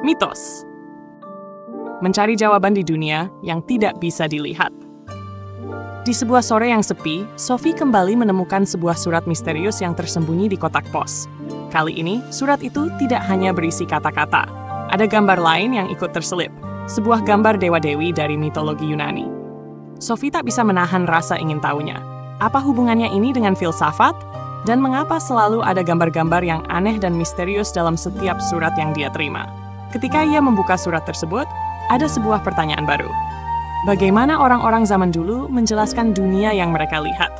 Mitos. Mencari jawaban di dunia yang tidak bisa dilihat. Di sebuah sore yang sepi, Sophie kembali menemukan sebuah surat misterius yang tersembunyi di kotak pos. Kali ini, surat itu tidak hanya berisi kata-kata. Ada gambar lain yang ikut terselip, sebuah gambar dewa-dewi dari mitologi Yunani. Sophie tak bisa menahan rasa ingin tahunya. Apa hubungannya ini dengan filsafat? Dan mengapa selalu ada gambar-gambar yang aneh dan misterius dalam setiap surat yang dia terima? Ketika ia membuka surat tersebut, ada sebuah pertanyaan baru. Bagaimana orang-orang zaman dulu menjelaskan dunia yang mereka lihat?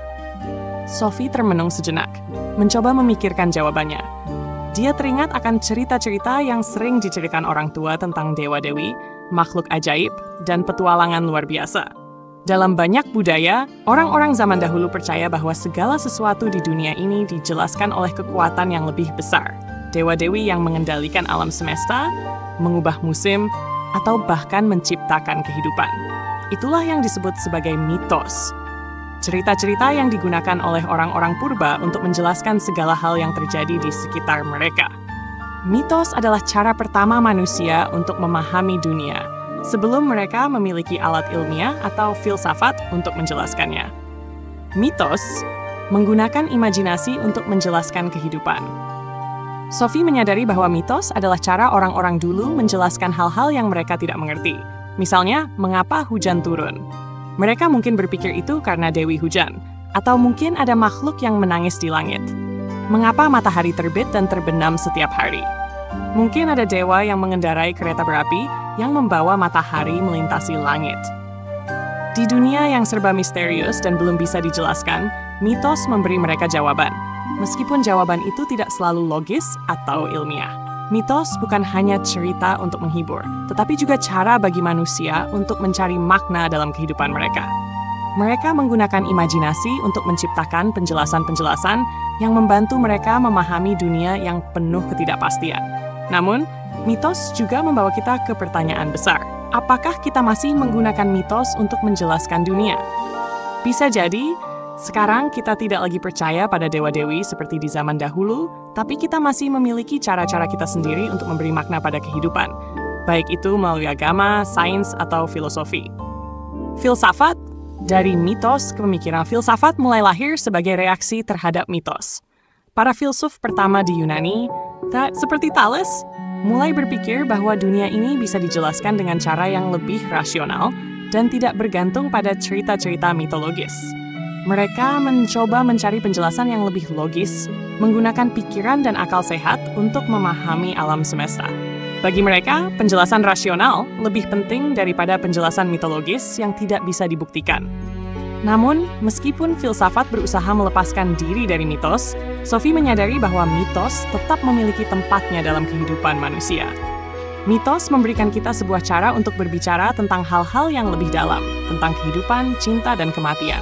Sophie termenung sejenak, mencoba memikirkan jawabannya. Dia teringat akan cerita-cerita yang sering diceritakan orang tua tentang dewa-dewi, makhluk ajaib, dan petualangan luar biasa. Dalam banyak budaya, orang-orang zaman dahulu percaya bahwa segala sesuatu di dunia ini dijelaskan oleh kekuatan yang lebih besar. Dewa-dewi yang mengendalikan alam semesta, mengubah musim, atau bahkan menciptakan kehidupan. Itulah yang disebut sebagai mitos. Cerita-cerita yang digunakan oleh orang-orang purba untuk menjelaskan segala hal yang terjadi di sekitar mereka. Mitos adalah cara pertama manusia untuk memahami dunia, sebelum mereka memiliki alat ilmiah atau filsafat untuk menjelaskannya. Mitos menggunakan imajinasi untuk menjelaskan kehidupan. Sophie menyadari bahwa mitos adalah cara orang-orang dulu menjelaskan hal-hal yang mereka tidak mengerti. Misalnya, mengapa hujan turun? Mereka mungkin berpikir itu karena Dewi Hujan, atau mungkin ada makhluk yang menangis di langit. Mengapa matahari terbit dan terbenam setiap hari? Mungkin ada dewa yang mengendarai kereta berapi yang membawa matahari melintasi langit. Di dunia yang serba misterius dan belum bisa dijelaskan, mitos memberi mereka jawaban. Meskipun jawaban itu tidak selalu logis atau ilmiah. Mitos bukan hanya cerita untuk menghibur, tetapi juga cara bagi manusia untuk mencari makna dalam kehidupan mereka. Mereka menggunakan imajinasi untuk menciptakan penjelasan-penjelasan yang membantu mereka memahami dunia yang penuh ketidakpastian. Namun, mitos juga membawa kita ke pertanyaan besar. Apakah kita masih menggunakan mitos untuk menjelaskan dunia? Bisa jadi, sekarang kita tidak lagi percaya pada dewa-dewi seperti di zaman dahulu, tapi kita masih memiliki cara-cara kita sendiri untuk memberi makna pada kehidupan, baik itu melalui agama, sains, atau filosofi. Filsafat. Dari mitos ke pemikiran, filsafat mulai lahir sebagai reaksi terhadap mitos. Para filsuf pertama di Yunani, seperti Thales, mulai berpikir bahwa dunia ini bisa dijelaskan dengan cara yang lebih rasional dan tidak bergantung pada cerita-cerita mitologis. Mereka mencoba mencari penjelasan yang lebih logis, menggunakan pikiran dan akal sehat untuk memahami alam semesta. Bagi mereka, penjelasan rasional lebih penting daripada penjelasan mitologis yang tidak bisa dibuktikan. Namun, meskipun filsafat berusaha melepaskan diri dari mitos, Sophie menyadari bahwa mitos tetap memiliki tempatnya dalam kehidupan manusia. Mitos memberikan kita sebuah cara untuk berbicara tentang hal-hal yang lebih dalam, tentang kehidupan, cinta, dan kematian.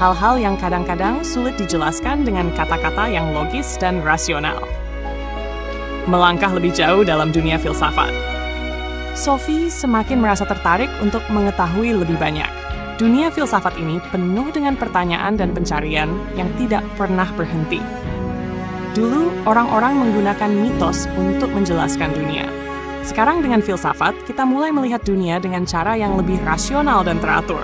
Hal-hal yang kadang-kadang sulit dijelaskan dengan kata-kata yang logis dan rasional. Melangkah lebih jauh dalam dunia filsafat. Sophie semakin merasa tertarik untuk mengetahui lebih banyak. Dunia filsafat ini penuh dengan pertanyaan dan pencarian yang tidak pernah berhenti. Dulu, orang-orang menggunakan mitos untuk menjelaskan dunia. Sekarang dengan filsafat, kita mulai melihat dunia dengan cara yang lebih rasional dan teratur.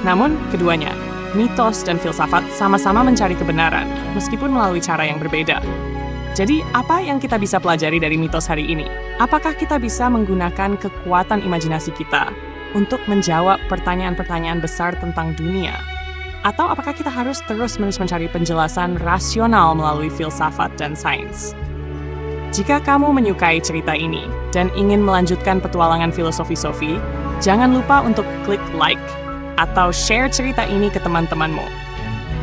Namun, keduanya, mitos dan filsafat sama-sama mencari kebenaran, meskipun melalui cara yang berbeda. Jadi, apa yang kita bisa pelajari dari mitos hari ini? Apakah kita bisa menggunakan kekuatan imajinasi kita untuk menjawab pertanyaan-pertanyaan besar tentang dunia? Atau apakah kita harus terus-menerus mencari penjelasan rasional melalui filsafat dan sains? Jika kamu menyukai cerita ini dan ingin melanjutkan petualangan filosofi Sophie, jangan lupa untuk klik like atau share cerita ini ke teman-temanmu.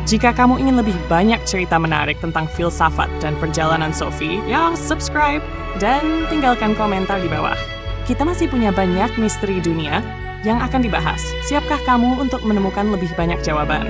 Jika kamu ingin lebih banyak cerita menarik tentang filsafat dan perjalanan Sophie, subscribe dan tinggalkan komentar di bawah. Kita masih punya banyak misteri dunia yang akan dibahas. Siapkah kamu untuk menemukan lebih banyak jawaban?